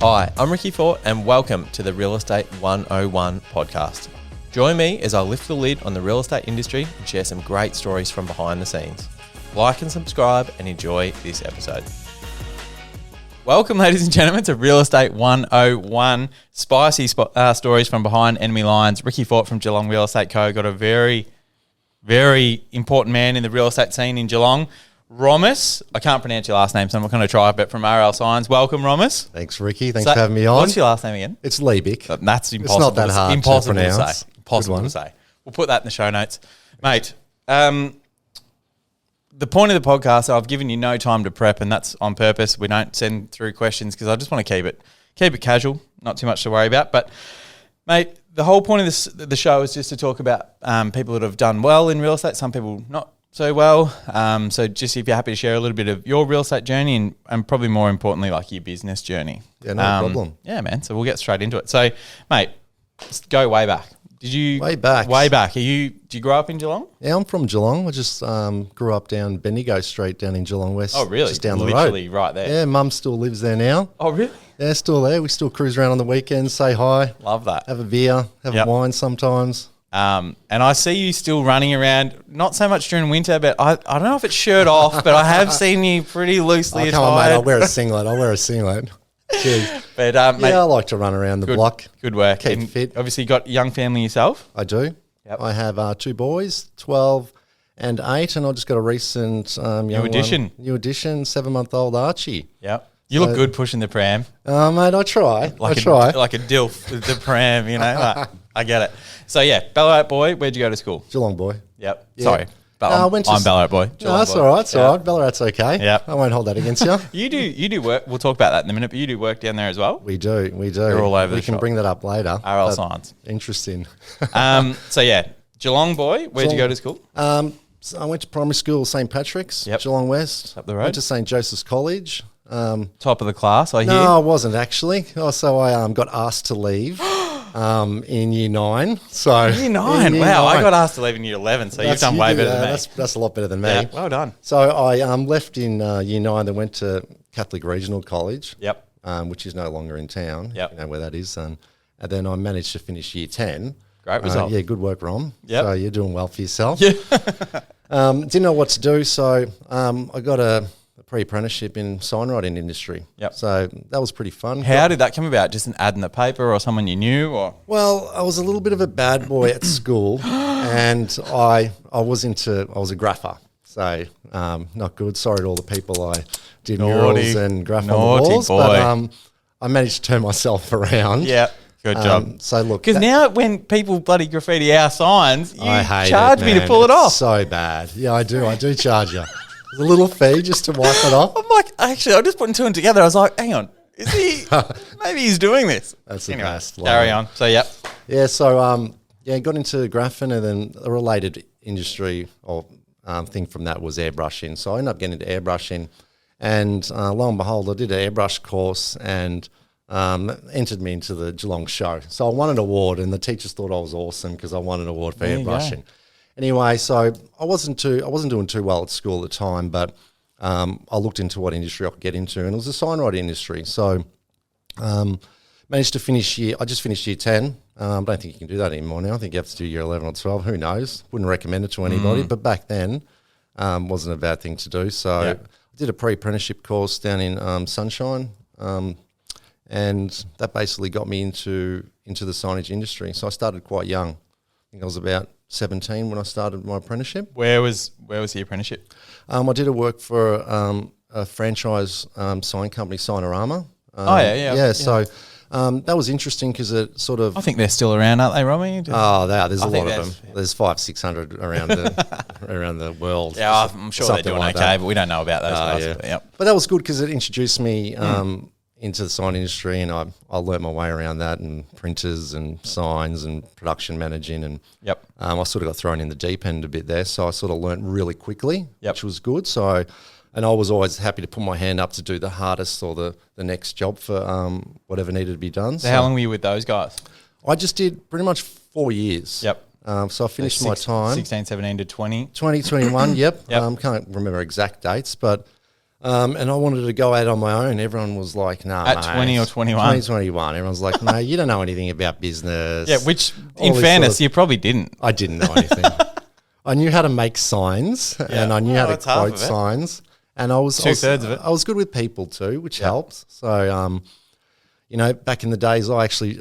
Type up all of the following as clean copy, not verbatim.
Hi, I'm Ricky Fort and welcome to the Real Estate 101 podcast. Join me as I lift the lid on the real estate industry and share some great stories from behind the scenes. Like and subscribe and enjoy this episode. Welcome, ladies and gentlemen, to Real Estate 101, spicy stories from behind enemy lines. Ricky Fort from Geelong Real Estate Co. Got a very, very important man in the real estate scene in Geelong. Romas, I can't pronounce your last name, so I'm not going to try, but from RL Signs. Welcome, Romas. Thanks, Ricky. Thanks for having me on. What's your last name again? It's Liebich. That's impossible. It's not that hard impossible to pronounce. say. Impossible to say. We'll put that in the show notes. Mate, the point of the podcast, I've given you no time to prep, and that's on purpose. We don't send through questions because I just want to keep it casual, not too much to worry about. But, mate, the whole point of the show is just to talk about people that have done well in real estate, some people not so well. So just if you're happy to share a little bit of your real estate journey and probably more importantly, like your business journey. Yeah, no problem. Yeah, man. So we'll get straight into it. So, mate, let's go way back. Way back. Do you grow up in Geelong? Yeah, I'm from Geelong. I just grew up down Bendigo Street down in Geelong West. Oh, really? Just down the road. Literally right there. Yeah, Mum still lives there now. Oh, really? Yeah, still there. We still cruise around on the weekends, say hi. Love that. Have a beer, have a wine sometimes. And I see you still running around, not so much during winter, but I don't know if it's shirt off, but I have seen you pretty loosely attired. Come on, mate. I'll wear a singlet. Cheers. But, mate, I like to run around the block. Good work. Keep fit. Obviously, you got a young family yourself? I do. Yep. I have 2 boys, 12 and 8, and I just got a recent New addition, 7-month-old Archie. Yep. You look good pushing the pram. Mate, I try. Like a dilf with the pram, you know. I get it. So, yeah, Ballarat boy, where'd you go to school? Geelong boy. Yep. Yeah. Sorry. I'm Ballarat boy. No, that's all right. It's all right. Ballarat's okay. Yep. I won't hold that against you. You do work. We'll talk about that in a minute, but you do work down there as well? We do. You're all over the shop. We can bring that up later. RL Science. Interesting. So, yeah, Geelong boy, where'd you go to school? So I went to primary school, St. Patrick's, Geelong West. Up the road. Went to St. Joseph's College. Top of the class, I hear. No, I wasn't actually. So I got asked to leave in year 9. So Year 9? Wow, I got asked to leave in year 11, so you've done way better than me. That's a lot better than me. Yeah, well done. So I left in year 9 and went to Catholic Regional College, which is no longer in town. Yep. You know where that is. And then I managed to finish year 10. Great result. Yeah, good work, Rom. Yep. So you're doing well for yourself. Yeah. Didn't know what to do, so I got a pre-apprenticeship in signwriting industry. Yep. So that was pretty fun. How did that come about? Just an ad in the paper or someone you knew? Or Well, I was a little bit of a bad boy at school, and I was a grapher. So not good. Sorry to all the people I did murals and graph on the walls, but I managed to turn myself around. Yeah. Good job. So look, because now when people bloody graffiti our signs, you I charge me to pull it off. So bad. Yeah, I do charge you. A little fee just to wipe it off. I'm like, actually, I just putting 2 and together. I was like, hang on, is he? Maybe he's doing this. That's the best. Carry on. So, yep. Yeah. So, got into graphing, and then a related industry or thing from that was airbrushing. So I ended up getting into airbrushing, and lo and behold, I did an airbrush course and entered me into the Geelong show. So I won an award, and the teachers thought I was awesome because I won an award for airbrushing. Anyway, so I wasn't doing too well at school at the time, but I looked into what industry I could get into, and it was the signwriting industry. So managed to finish I just finished year 10. I don't think you can do that anymore now. I think you have to do year 11 or 12. Who knows? Wouldn't recommend it to anybody, but back then wasn't a bad thing to do. So I did a pre-apprenticeship course down in Sunshine, and that basically got me into the signage industry. So I started quite young. I think I was about 17 when I started my apprenticeship. Where was the apprenticeship? I did a work for a franchise sign company, Signorama. So that was interesting because it sort of... I think they're still around, aren't they, Romy? Oh, there's a lot of them. There's 500-600 around the world. Yeah, I'm sure they're doing okay, but we don't know about those guys. Yeah. But that was good because it introduced me into the sign industry, and I learnt my way around that, and printers and signs and production managing, and I sort of got thrown in the deep end a bit there, so I sort of learnt really quickly, which was good. So, and I was always happy to put my hand up to do the hardest or the next job for whatever needed to be done. So how long were you with those guys? I just did pretty much 4 years. So I finished my time. 16, 17 to 20? 2021, yep. Can't remember exact dates, but And I wanted to go out on my own. Everyone was like, "No, At 20 or 21? 21. Everyone's like, "No, you don't know anything about business." Yeah, which, All in this fairness, sort of- you probably didn't. I didn't know anything. I knew how to make signs, and I knew how to that's half quote of it. signs. And I was Two-thirds of it. I was good with people too, which helps. So, back in the days, I actually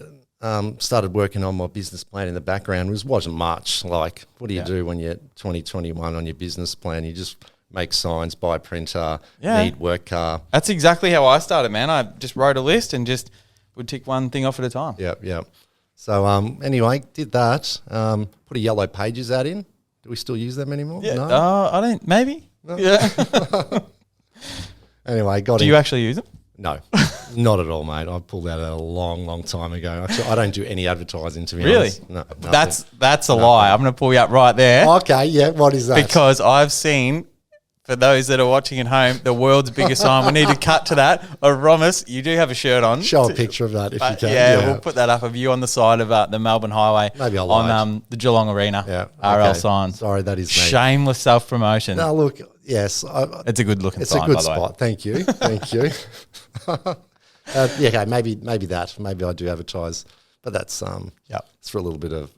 started working on my business plan in the background. It wasn't much. Like, what do you do when you're 2021 on your business plan? You just make signs, buy a printer, need work car. That's exactly how I started, man. I just wrote a list and just would tick one thing off at a time. Yep. So anyway, did that. Put a yellow pages ad in. Do we still use them anymore? Yeah. No. I don't. Maybe. No. Yeah. Anyway, got Do in. you actually use them? No, not at all, mate. I pulled that out a long, long time ago. Actually, I don't do any advertising, to be Really? honest. No, nothing. That's a lie. I'm going to pull you up right there Okay, yeah. What is that? because I've seen, for those that are watching at home, the world's biggest sign. We need to cut to that. Romas, you do have a shirt on. Show a picture of that if you can. Yeah, we'll put that up of you on the side of the Melbourne Highway. Maybe I'll on the Geelong Arena. Yeah, RL okay. sign. Sorry, that is me. Shameless self-promotion. No, look, yes. It's a good looking It's sign, a good by the way. spot. Thank you. Thank you. Okay, maybe that. Maybe I do advertise, but that's it's for a little bit of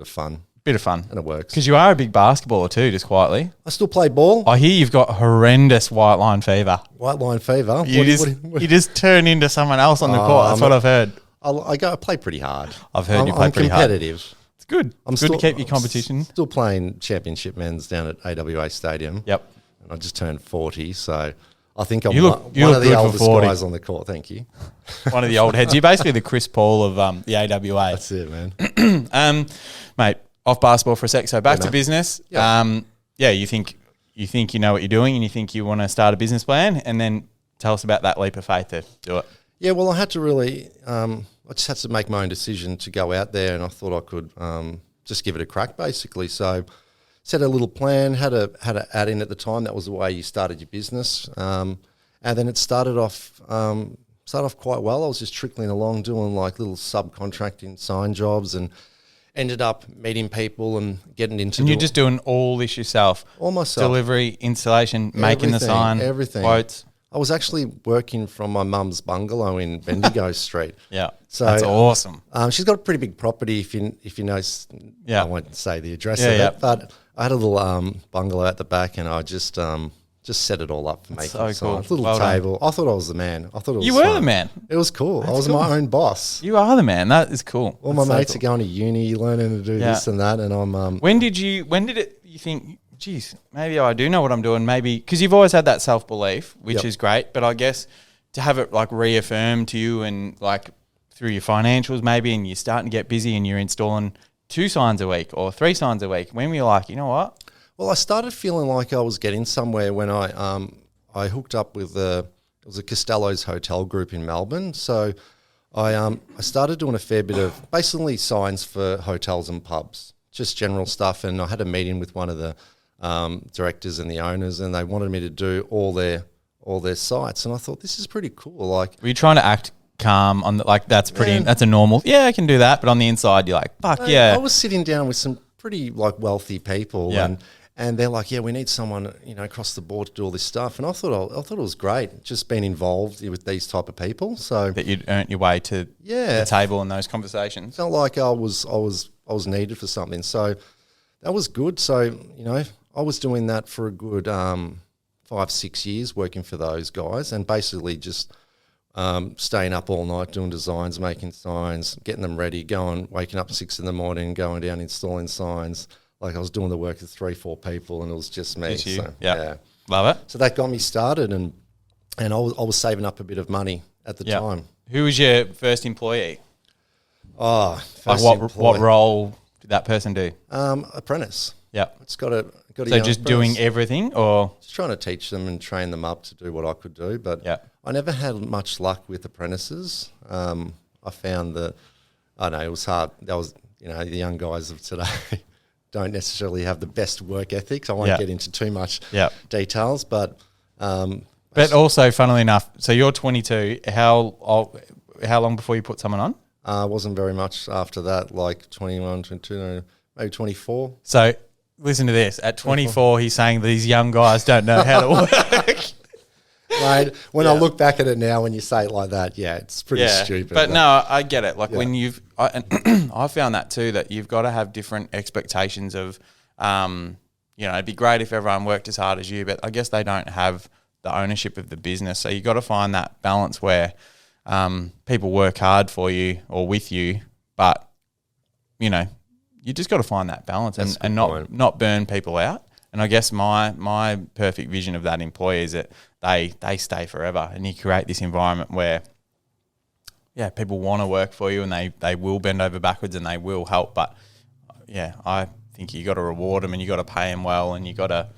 fun, Bit of fun. and it works. Because you are a big basketballer too, just quietly. I still play ball. I hear you've got horrendous white line fever. White line fever. You you just turn into someone else on the court. That's what I've heard. I play pretty hard. I've heard you play pretty hard. I'm competitive. It's good. It's good to keep your competition. Still playing championship men's down at AWA Stadium. Yep. And I just turned 40, so I think I'm You look one of the good for oldest 40. guys on the court. Thank you. One of the old heads. You're basically the Chris Paul of the AWA. That's it, man. Mate, off basketball for a sec. So back to mate. business. Yeah. You think you know what you're doing and you think you want to start a business plan, and then tell us about that leap of faith to do it. Yeah, well, I had to really, I just had to make my own decision to go out there, and I thought I could just give it a crack, basically. So set a little plan, had a ad in at the time. That was the way you started your business. And then it started off quite well. I was just trickling along doing like little subcontracting sign jobs, and ended up meeting people and getting into And you're just doing all this yourself? all myself. Delivery, installation, making the sign, everything. quotes. I was actually working from my mum's bungalow in Bendigo Street. Yeah, So, that's awesome. She's got a pretty big property. If you know, Yeah. I won't say the address Yeah, of yeah. it, but I had a little bungalow at the back, and I just set it all up for making so signs. cool. Little Well done. table. I thought I was the man. I thought it was You were fun. the man. It was cool. I was my own boss. You are the man. That is cool. All my That's so mates cool. are going to uni, learning to do Yeah. this and that, and I'm When did you think, geez, maybe I do know what I'm doing? Maybe, because you've always had that self-belief, which Yep. is great, but I guess to have it like reaffirmed to you and like through your financials maybe, and you're starting to get busy and you're installing 2 signs a week or 3 signs a week, when were you like, you know what? Well, I started feeling like I was getting somewhere when I hooked up with it was a Costello's hotel group in Melbourne. So I started doing a fair bit of basically signs for hotels and pubs, just general stuff. And I had a meeting with one of the directors and the owners, and they wanted me to do all their sites. And I thought, this is pretty cool. Like, Were you trying to act calm on the, like that's pretty, Man. that's a normal, yeah, I can do that, but on the inside you're like, fuck yeah. I was sitting down with some pretty like wealthy people, Yeah. and they're like, yeah, we need someone, across the board to do all this stuff. And I thought it was great, just being involved with these type of people. So That you'd earned your way to yeah, the table in those conversations. felt like I was needed for something. So that was good. So I was doing that for a good 5-6 years, working for those guys, and basically just staying up all night doing designs, making signs, getting them ready, waking up at 6 a.m, going down installing signs. Like I was doing the work of 3-4 people, and it was just me. Just you. So, Yeah. Love it. So that got me started, and I was saving up a bit of money at the Yeah. time. Who was your first employee? Oh, Like first what employee. role did that person do? Apprentice. Yeah. It's got a So young just doing apprentice. everything, or Just trying to teach them and train them up to do what I could do, but Yeah. I never had much luck with apprentices. I found that it was hard. That was the young guys of today don't necessarily have the best work ethics. I won't Yeah. get into too much Yeah. details, but but also, funnily enough, so you're 22. How long before you put someone on? wasn't very much after that. Like 21, 22, maybe 24. So listen to this. At 24, he's saying these young guys don't know how to work. Right. When I look back at it now, when you say it like that, it's pretty stupid. But no, I get it. Like when and I found that too, that you've got to have different expectations of, it'd be great if everyone worked as hard as you, but I guess they don't have the ownership of the business. So you got to find that balance where people work hard for you or with you, but you just got to find that balance and not burn people out. And I guess my perfect vision of that employee is that they stay forever, and you create this environment where, people want to work for you and they will bend over backwards and they will help. But I think you got to reward them and you got to pay them well and you got to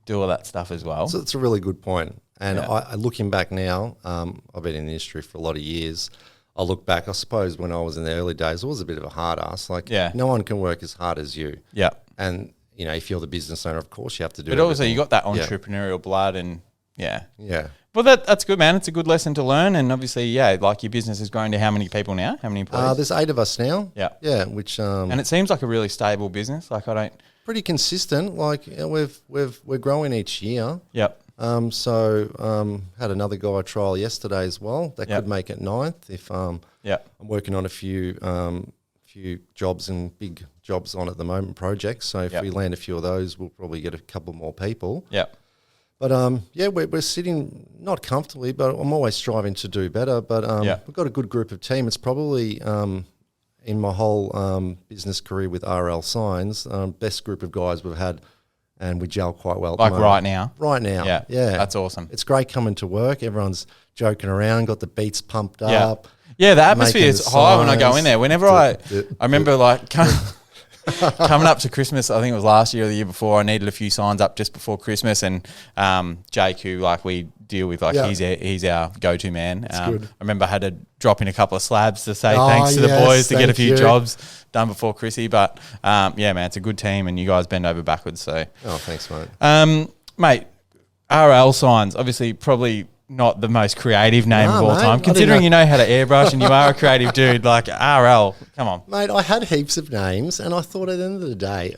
do all that stuff as well. So it's a really good point. And I looking back now, I've been in the industry for a lot of years. I look back, I suppose when I was in the early days, I was a bit of a hard ass. Like, no one can work as hard as you. Yeah. And, if you're the business owner, of course you have to do it. But also you got that entrepreneurial blood and, Yeah. Well, that's good, man. It's a good lesson to learn. And obviously, like your business has grown to how many people now? How many employees? There's 8 of us now. Yeah. Yeah, which... and it seems like a really stable business. Like pretty consistent. Like we're growing each year. Yep. Had another guy trial yesterday as well. That could make it 9th if I'm working on a few jobs and big jobs on at the moment, projects. So if we land a few of those, we'll probably get a couple more people. Yeah. But we're sitting not comfortably, but I'm always striving to do better. But we've got a good group of team. It's probably in my whole business career with RL Signs, best group of guys we've had. And we gel quite well. Like right now? Right now, yeah. That's awesome. It's great coming to work. Everyone's joking around, got the beats pumped up. Yeah, the atmosphere is high when I go in there. Whenever I remember like coming up to Christmas, I think it was last year or the year before, I needed a few signs up just before Christmas. And Jake, who we deal with, he's our go-to man. I remember I had to drop in a couple of slabs to say thanks to the boys to get a few jobs done before Chrissy. But man, it's a good team and you guys bend over backwards. So thanks, mate. Mate, RL Signs, obviously probably not the most creative name of all time, considering you know how to airbrush and you are a creative dude. Like RL, come on. Mate, I had heaps of names and I thought at the end of the day,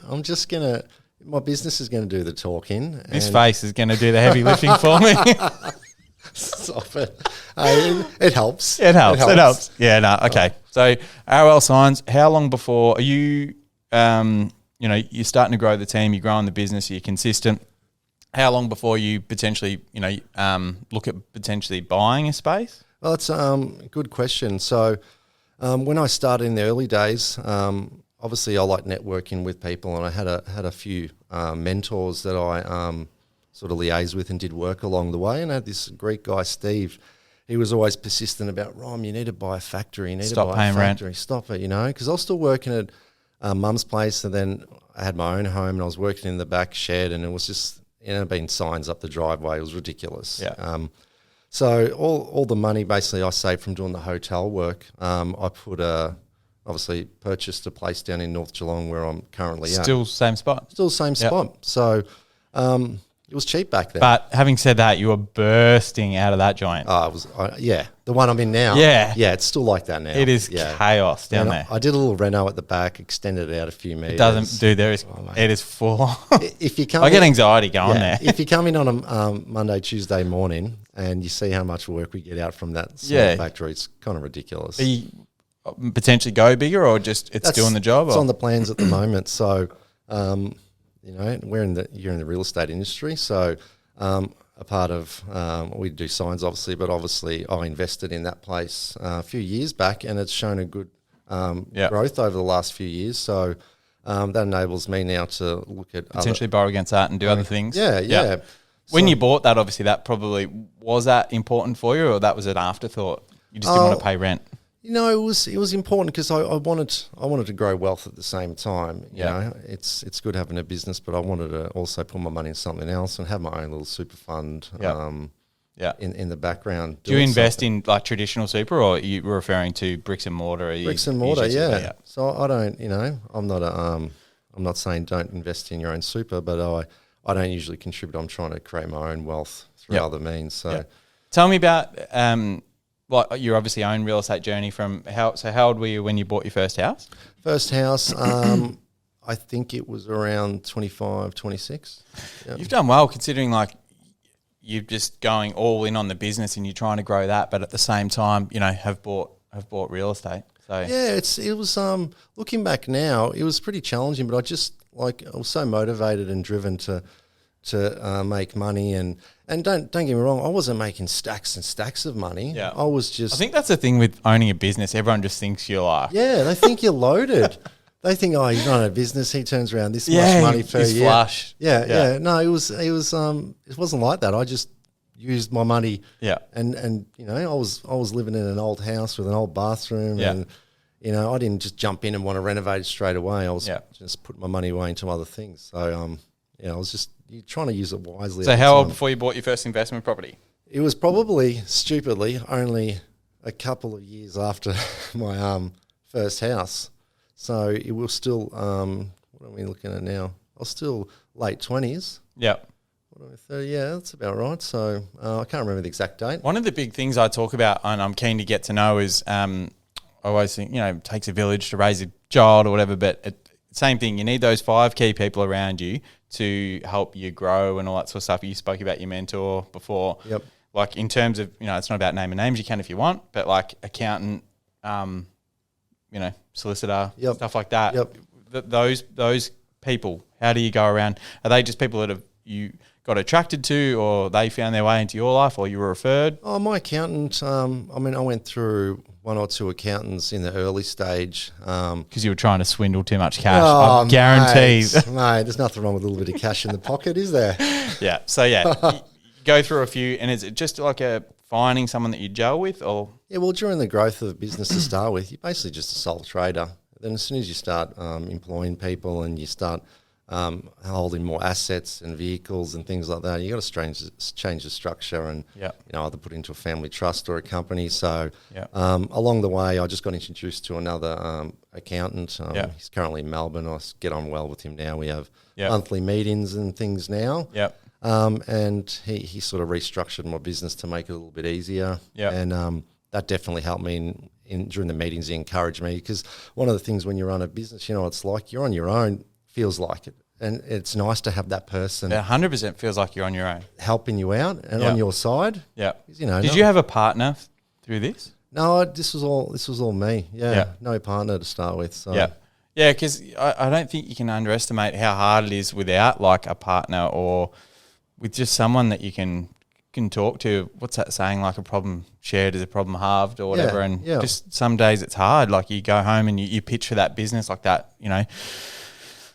my business is going to do the talking. This face is going to do the heavy lifting for me. Stop it. It helps. It helps. Yeah, no, okay. So RL Signs, how long before are you, you're starting to grow the team, you're growing the business, you're consistent. How long before you potentially, look at potentially buying a space? Well, it's a good question. So when I started in the early days, obviously I like networking with people, and I had a few mentors that I sort of liaised with and did work along the way. And I had this Greek guy, Steve. He was always persistent about, Rom, you need to buy a factory. You need to buy a factory. Rent. Stop it, because I was still working at Mum's place, and then I had my own home, and I was working in the back shed, and it was just... been signs up the driveway. It was ridiculous. Yeah. So all the money basically I saved from doing the hotel work, I obviously purchased a place down in North Geelong where I'm currently at. Still same spot? Still same spot. So it was cheap back then. But having said that, you were bursting out of that joint. The one I'm in now. Yeah. Yeah, it's still like that now. It is chaos down there. I did a little reno at the back, extended it out a few meters. It doesn't, dude, it is full. If you come I get anxiety going there. If you come in on a Monday, Tuesday morning and you see how much work we get out from that small factory, it's kind of ridiculous. Are you potentially go bigger or just it's doing the job? It's on the plans at the moment. So, you're in the real estate industry. So a part of we do signs, obviously, but obviously I invested in that place a few years back, and it's shown a good growth over the last few years. So that enables me now to look at potentially borrow against that and do other things. Yeah. When you bought that, obviously, that probably was that important for you, or that was an afterthought? You just didn't want to pay rent. It was important because I wanted to grow wealth at the same time. You know, it's good having a business, but I wanted to also put my money in something else and have my own little super fund. In the background. Do you invest in like traditional super, or are you referring to bricks and mortar? Bricks and mortar, yeah. So I don't, I'm not I'm not saying don't invest in your own super, but I don't usually contribute. I'm trying to create my own wealth through other means. So tell me about your obviously own real estate journey from how old were you when you bought your first house? First house, I think it was around 25, 26. Yep. You've done well considering you're just going all in on the business and you're trying to grow that, but at the same time, have bought real estate. So yeah, it was looking back now, it was pretty challenging, but I was so motivated and driven to make money and don't get me wrong, I wasn't making stacks and stacks of money. Yeah. I think that's the thing with owning a business. Everyone just thinks you're like, yeah, they think you're loaded. They think, oh, he's running a business. He turns around this much money per year. Flush. Yeah. No, it wasn't like that. I just used my money. Yeah. And I was living in an old house with an old bathroom. Yeah. And I didn't just jump in and want to renovate it straight away. I was just putting my money away into other things. So I was just trying to use it wisely. So how old before you bought your first investment property? It was probably stupidly only a couple of years after my first house. So it was still, what are we looking at now? I was still late 20s. Yeah. Yeah, that's about right. So I can't remember the exact date. One of the big things I talk about and I'm keen to get to know is I always think, it takes a village to raise a child or whatever, but same thing. You need those 5 key people around you to help you grow and all that sort of stuff. You spoke about your mentor before. Yep. Like in terms of, it's not about naming names. You can if you want, but like accountant, solicitor, stuff like that. Yep. Those people, how do you go around? Are they just people that you got attracted to, or they found their way into your life, or you were referred? Oh, my accountant, I went through 1 or 2 accountants in the early stage. Because you were trying to swindle too much cash. I guarantee. Mate, there's nothing wrong with a little bit of cash in the pocket, is there? Yeah. So, you go through a few, and is it just like finding someone that you gel with, or? Yeah, well, during the growth of a business to start with, you're basically just a sole trader. Then as soon as you start employing people and you start holding more assets and vehicles and things like that, you got to change the structure and either put into a family trust or a company. So along the way, I just got introduced to another accountant. He's currently in Melbourne. I get on well with him now. We have monthly meetings and things now. And he sort of restructured my business to make it a little bit easier. And that definitely helped me in during the meetings. He encouraged me, because one of the things when you run a business, it's like you're on your own, feels like it. And it's nice to have that person. 100% feels like you're on your own. Helping you out and on your side. Yeah. Did you have a partner through this? No, this was all me. Yeah. No partner to start with. So. Yeah, because I don't think you can underestimate how hard it is without like a partner, or with just someone that you can talk to. What's that saying? Like, a problem shared is a problem halved, or whatever. And just some days it's hard. Like, you go home and you pitch for that business like that,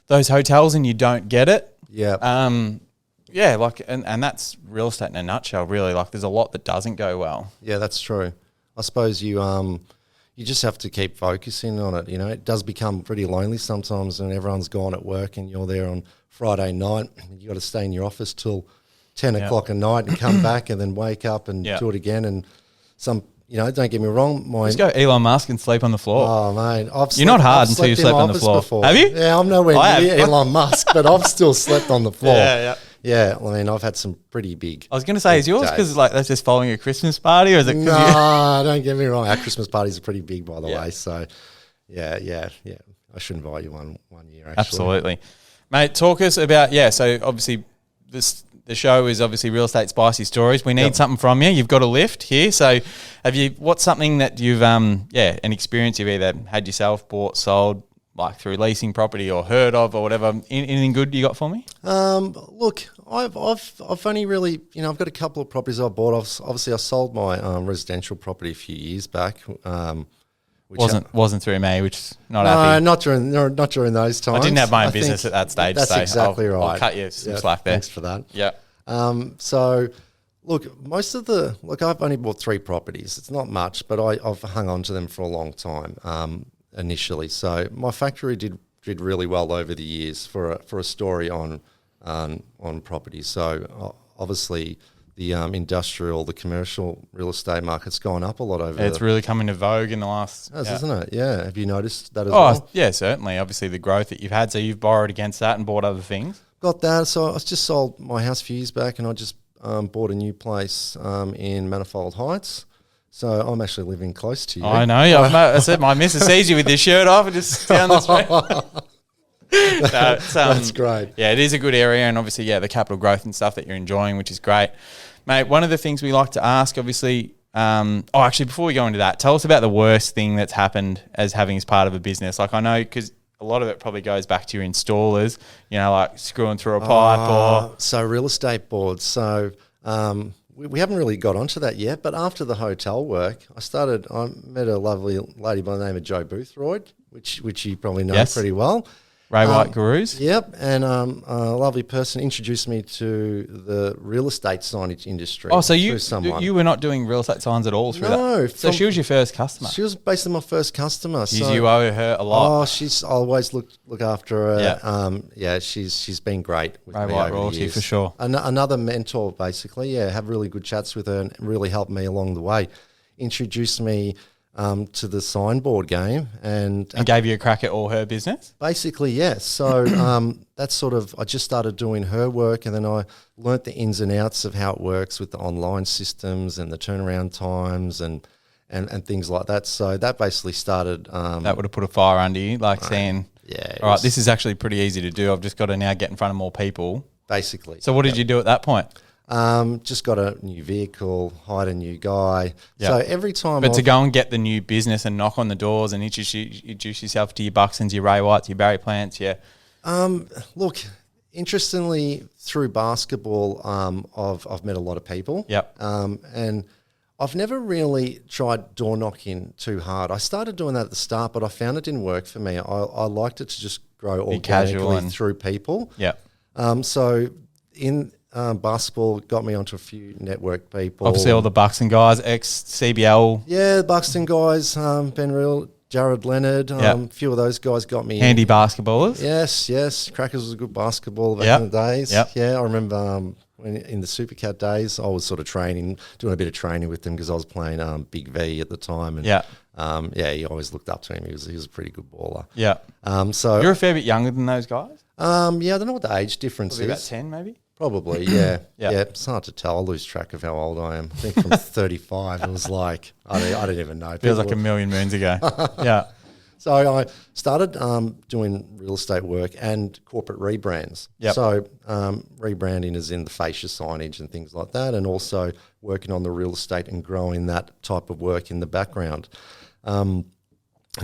those hotels, and you don't get it. Yeah. And that's real estate in a nutshell, really. Like, there's a lot that doesn't go well. Yeah, that's true. I suppose you just have to keep focusing on it. It does become pretty lonely sometimes when everyone's gone at work and you're there on Friday night. You got to stay in your office till 10 o'clock at night and come back and then wake up and do it again. And don't get me wrong. Just go Elon Musk and sleep on the floor. Oh, mate. You're not hard until you slept on the floor. Before. Have you? Yeah, I'm nowhere near Elon Musk, but I've still slept on the floor. Yeah. I've had some pretty big. I was going to say, is yours because that's just following a Christmas party, or is it? No, don't get me wrong. Our Christmas parties are pretty big, by the way. So, yeah. I should invite you one year, actually. Absolutely. Mate, talk us about, so obviously the show is obviously Real Estate Spicy Stories. We need something from you. You've got a lift here. So what's something that you've, an experience you've either had yourself, bought, sold, like through leasing property or heard of or whatever? Anything good you got for me? Look, I've only really, I've got a couple of properties I bought. Obviously, I sold my residential property a few years back. Wasn't through me, which is not happy. Not during those times. I didn't have my own business at that stage. That's exactly right. I'll cut you some slack there. Thanks for that. Yeah. So, look, I've only bought 3 properties. It's not much, but I've hung on to them for a long time initially. So my factory did really well over the years for a story on properties. So obviously, the industrial, the commercial real estate market's gone up a lot over. It's really come into vogue in the last. Isn't it? Yeah. Have you noticed that as well? Yeah, certainly. Obviously, the growth that you've had, so you've borrowed against that and bought other things. Got that. So I just sold my house a few years back, and I just bought a new place in Manifold Heights. So I'm actually living close to you. I know. I said my missus sees you with your shirt off and just down the street. That's great. Yeah, it is a good area, and obviously, the capital growth and stuff that you're enjoying, which is great. Mate, one of the things we like to ask, obviously, actually, before we go into that, tell us about the worst thing that's happened as having as part of a business. Like I know, because a lot of it probably goes back to your installers, like screwing through a pipe or... So real estate boards. So we haven't really got onto that yet, but after the hotel work, I met a lovely lady by the name of Jo Boothroyd, which you probably know pretty well. Ray White Gurus. Yep, and a lovely person introduced me to the real estate signage industry. Oh, so you were not doing real estate signs at all through that? No. So she was your first customer? She was basically my first customer. So you owe her a lot. Oh, she's always look after her. Yeah. She's been great with Ray me White over royalty the years. for sure. Another mentor, basically. Yeah, have really good chats with her and really helped me along the way. Introduced me to the signboard game and gave you a crack at all her business? Basically, yes. So that's sort of, I just started doing her work and then I learnt the ins and outs of how it works with the online systems and the turnaround times and things like that. So that basically started... that would have put a fire under you, saying, all right, this is actually pretty easy to do. I've just got to now get in front of more people. Basically. So what did you do at that point? Just got a new vehicle, hired a new guy. Yep. So every time... But to go and get the new business and knock on the doors and introduce yourself to your Buxtons, your Ray Whites, your Barry Plants, look, interestingly, through basketball, I've met a lot of people. Yep. And I've never really tried door knocking too hard. I started doing that at the start, but I found it didn't work for me. I liked it to just grow organically through people. Yep. So in... basketball got me onto a few network people. Obviously, all the Buxton guys, ex-CBL. Yeah, the Buxton guys, Ben Real, Jared Leonard, a few of those guys got me handy basketballers. Yes. Crackers was a good basketball back in the days. Yep. Yeah, I remember when in the Supercat days, I was sort of doing a bit of training with them because I was playing Big V at the time. And he always looked up to him. He was a pretty good baller. Yeah. So you're a fair bit younger than those guys? I don't know what the age difference Probably is. About 10 maybe? Probably, yeah. Yeah, it's hard to tell. I lose track of how old I am. I think from 35, it was like, I didn't even know. Feels like a million moons ago. Yeah. So I started doing real estate work and corporate rebrands. Yep. So rebranding is in the fascia signage and things like that, and also working on the real estate and growing that type of work in the background.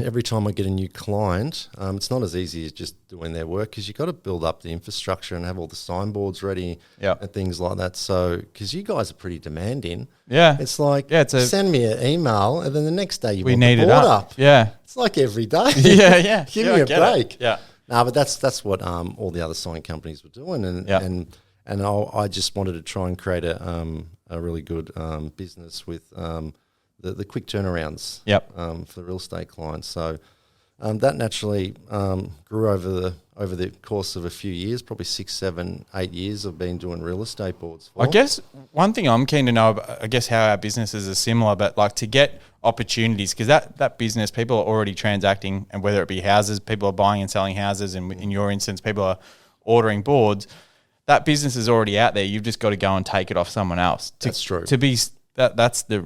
Every time I get a new client, it's not as easy as just doing their work because you've got to build up the infrastructure and have all the signboards ready and things like that. So, because you guys are pretty demanding. Yeah. It's like, send me an email and then the next day you want the board up. Yeah. It's like every day. Yeah. Give me a break. Yeah. No, but that's what all the other sign companies were doing. And I just wanted to try and create a really good business with the quick turnarounds for the real estate clients. So that naturally grew over the course of a few years, probably 6, 7, 8 years of been doing real estate boards for. I guess one thing I'm keen to know, I guess how our businesses are similar, but like to get opportunities, because that business, people are already transacting, and whether it be houses, people are buying and selling houses, and in your instance, people are ordering boards. That business is already out there. You've just got to go and take it off someone else. That's true. That's the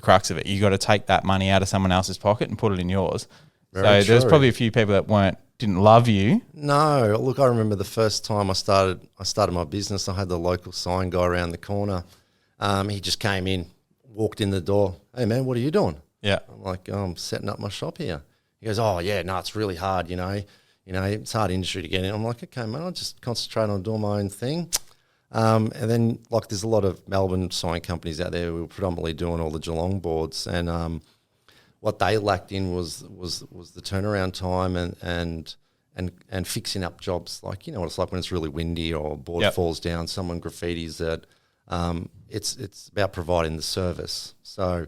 crux of it. You got to take that money out of someone else's pocket and put it in yours. Very so there's true. probably a few people that didn't love you. No, look, I remember the first time I started my business. I had the local sign guy around the corner. He just came in, walked in the door. Hey man, what are you doing? Yeah, I'm like, I'm setting up my shop here. He goes, oh yeah, no, it's really hard. It's hard industry to get in. I'm like, okay, man, I'll just concentrate on doing my own thing. And then, like, there's a lot of Melbourne sign companies out there who were predominantly doing all the Geelong boards, and what they lacked in was the turnaround time and fixing up jobs. Like, what it's like when it's really windy or a board falls down, someone graffitis it. It's about providing the service. So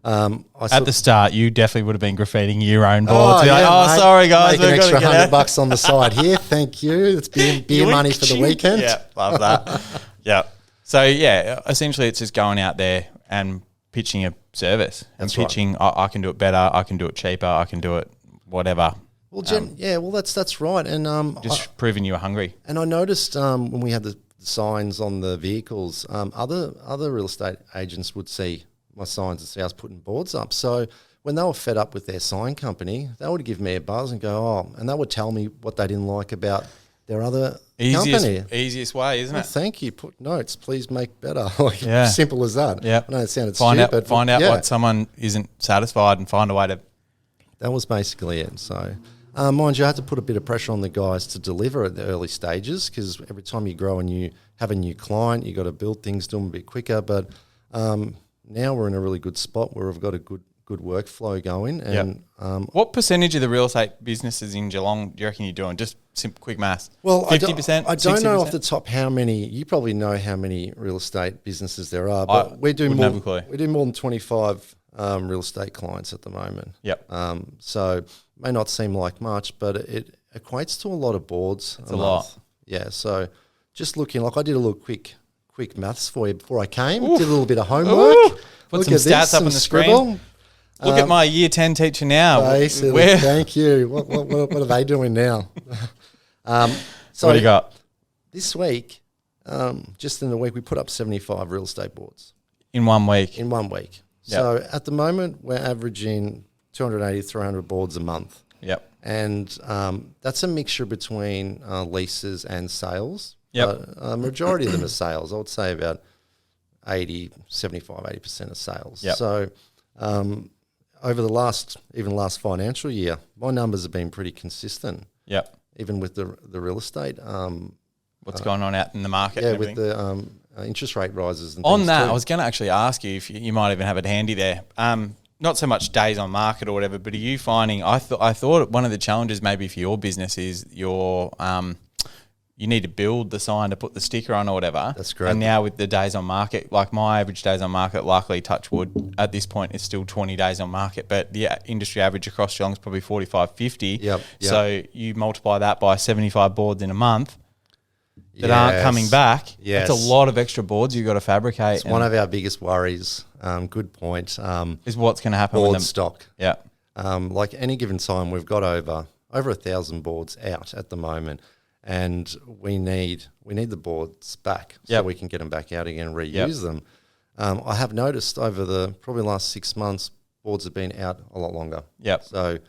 at the start, you definitely would have been graffitiing your own boards. Mate, sorry guys, make an extra $100 on the side here. Thank you. It's beer money for the weekend. Yeah, love that. Yeah. So essentially, it's just going out there and pitching a service and pitching. Right. I can do it better. I can do it cheaper. I can do it whatever. Well, that's right. And just proving you were hungry. And I noticed when we had the signs on the vehicles, other real estate agents would see my signs and see us putting boards up. So when they were fed up with their sign company, they would give me a buzz and go, and they would tell me what they didn't like about their other company. Easiest way, isn't Oh, it? thank you. Put notes. Please make better. Like, Yeah. simple as that. Yeah. I know it sounded Find stupid. out what someone isn't satisfied and find a way to. That was basically it. So, mind you, I had to put a bit of pressure on the guys to deliver at the early stages, because every time you grow and you have a new client, you got to build things, do them a bit quicker. But now we're in a really good spot where we've got a good workflow going. And what percentage of the real estate businesses in Geelong do you reckon you're doing? Just quick maths. Well, 50%? I don't know 60%? off the top how many. You probably know how many real estate businesses there are, but we do wouldn't more. have a clue. We do more than 25 real estate clients at the moment. Yep. So may not seem like much, but it equates to a lot of boards. It's a lot. Yeah. So just looking, like I did a little quick maths for you before I came. Did a little bit of homework. Put some stats up on the screen. Look at my year 10 teacher now. Basically, thank you. What are they doing now? So what do you got? This week, just in the week, we put up 75 real estate boards. In 1 week. In 1 week. Yep. So at the moment, we're averaging 280, 300 boards a month. Yep. And that's a mixture between leases and sales. Yep. But, majority of them are sales. I would say about 80% of sales. Yep. So over the last financial year, my numbers have been pretty consistent. Yep. Even with the real estate. What's going on out in the market? Yeah, and with everything? the interest rate rises and On things that, too. I was going to actually ask you if you might even have it handy there. Not so much days on market or whatever, but are you finding? I thought one of the challenges maybe for your business is you need to build the sign to put the sticker on or whatever. That's correct. And now with the days on market, like my average days on market, luckily, touch wood, at this point is still 20 days on market, but the industry average across Geelong is probably 45, 50. Yep. So you multiply that by 75 boards in a month that aren't coming back. Yes. That's a lot of extra boards you've got to fabricate. It's one of our biggest worries. Good point. Is what's going to happen Board with them. stock. Yeah. Like any given time, we've got over 1,000 boards out at the moment, and we need the boards back so we can get them back out again and reuse them. I have noticed over the probably last 6 months, boards have been out a lot longer. Yep. So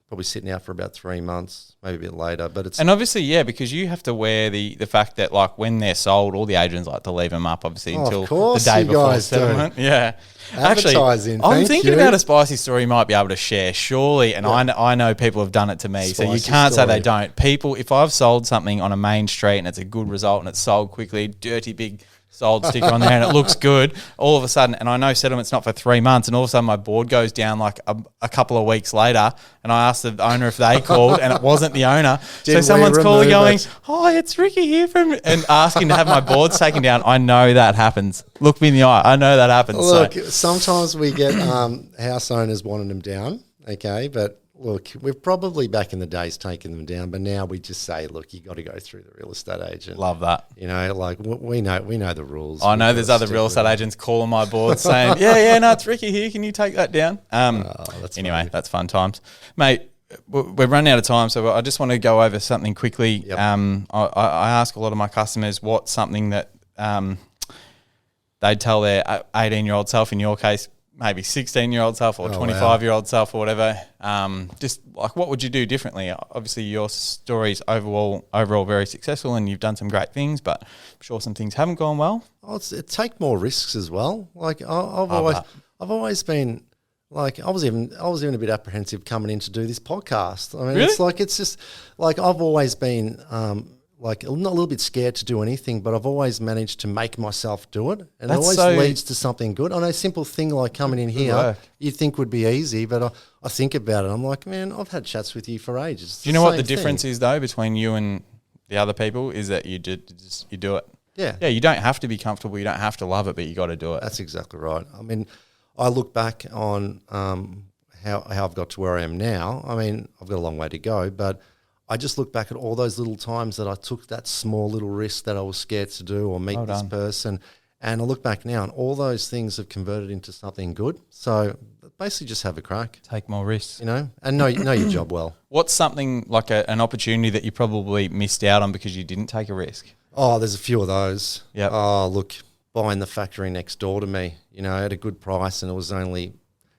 probably sitting out for about 3 months, maybe a bit later. But it's and obviously, because you have to wear the fact that like when they're sold, all the agents like to leave them up obviously until the day before settlement. Do. Yeah. Advertising. Actually, I'm thinking about a spicy story you might be able to share, surely, and I know people have done it to me, so you can't say they don't. People, if I've sold something on a main street and it's a good result and it's sold quickly, dirty big sold sticker on there and it looks good, all of a sudden, and I know settlement's not for 3 months, and all of a sudden my board goes down like a couple of weeks later, and I asked the owner if they called, and it wasn't the owner. So someone's calling going, "Hi, it's Ricky here from," and asking to have my boards taken down. I know that happens. Look me in the eye. I know that happens. Look, sometimes we get house owners wanting them down, okay, but look, we've probably back in the days taken them down, but now we just say, look, you got to go through the real estate agent. Love that. You know, like we know the rules. I know there's other real estate agents calling my board saying, no, it's Ricky here. Can you take that down? That's fun times. Mate, we're running out of time, so I just want to go over something quickly. Yep. I ask a lot of my customers what's something that they'd tell their 18-year-old self, in your case, maybe 16-year-old self or 25-year-old self or whatever. Just like, what would you do differently? Obviously, your story's overall very successful and you've done some great things, but I'm sure some things haven't gone well. Take more risks as well. Like I've always been like, I was even a bit apprehensive coming in to do this podcast. I mean, Really? it's just like I've always been like not a little bit scared to do anything, but I've always managed to make myself do it, and it always leads to something good. I know a simple thing like coming in here, you think would be easy, but I think about it. I'm like, man, I've had chats with you for ages. Do you know what the difference is though between you and the other people is that you do it. Yeah. You don't have to be comfortable. You don't have to love it, but you got to do it. That's exactly right. I mean, I look back on how I've got to where I am now. I mean, I've got a long way to go, but I just look back at all those little times that I took that small little risk that I was scared to do or meet this person. And I look back now and all those things have converted into something good. So basically just have a crack. Take more risks. You know, and know your job well. What's something like an opportunity that you probably missed out on because you didn't take a risk? Oh, there's a few of those. Yep. Oh, look, buying the factory next door to me, you know, at a good price, and it was only,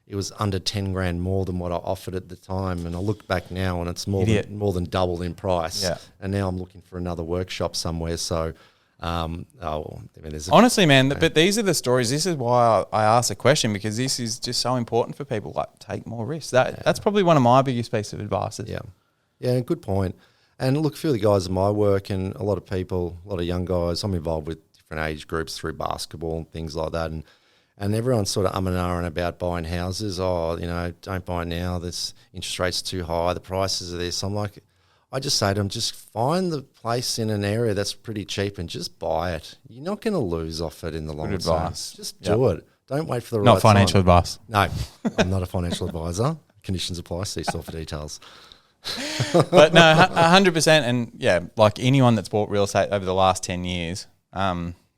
it was under 10 grand more than what I offered at the time. And I look back now and it's more than doubled in price. Yeah. And now I'm looking for another workshop somewhere. So, honestly, man, but these are the stories. This is why I asked the question, because this is just so important for people. Like, take more risks. That's probably one of my biggest pieces of advice. Yeah, good point. And look, a few of the guys in my work and a lot of people, a lot of young guys, I'm involved with different age groups through basketball and things like that. And everyone's sort of and ahhing about buying houses. Oh, don't buy now. This interest rate's too high. The prices are this. I'm like, I just say to them, just find the place in an area that's pretty cheap and just buy it. You're not going to lose off it in the long term. Just do it. Don't wait for the right time. Not financial advice. No, I'm not a financial advisor. Conditions apply. See store for details. But no, 100%. And yeah, like anyone that's bought real estate over the last 10 years,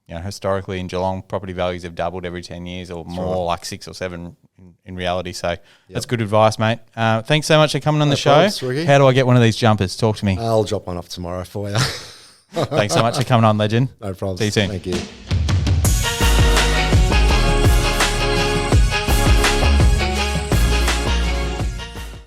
historically in Geelong, property values have doubled every 10 years or more, like 6 or 7 in reality. So that's good advice, mate. Thanks so much for coming on the show. How do I get one of these jumpers? Talk to me. I'll drop one off tomorrow for you. Thanks so much for coming on, legend. No problem. See you soon. Thank you.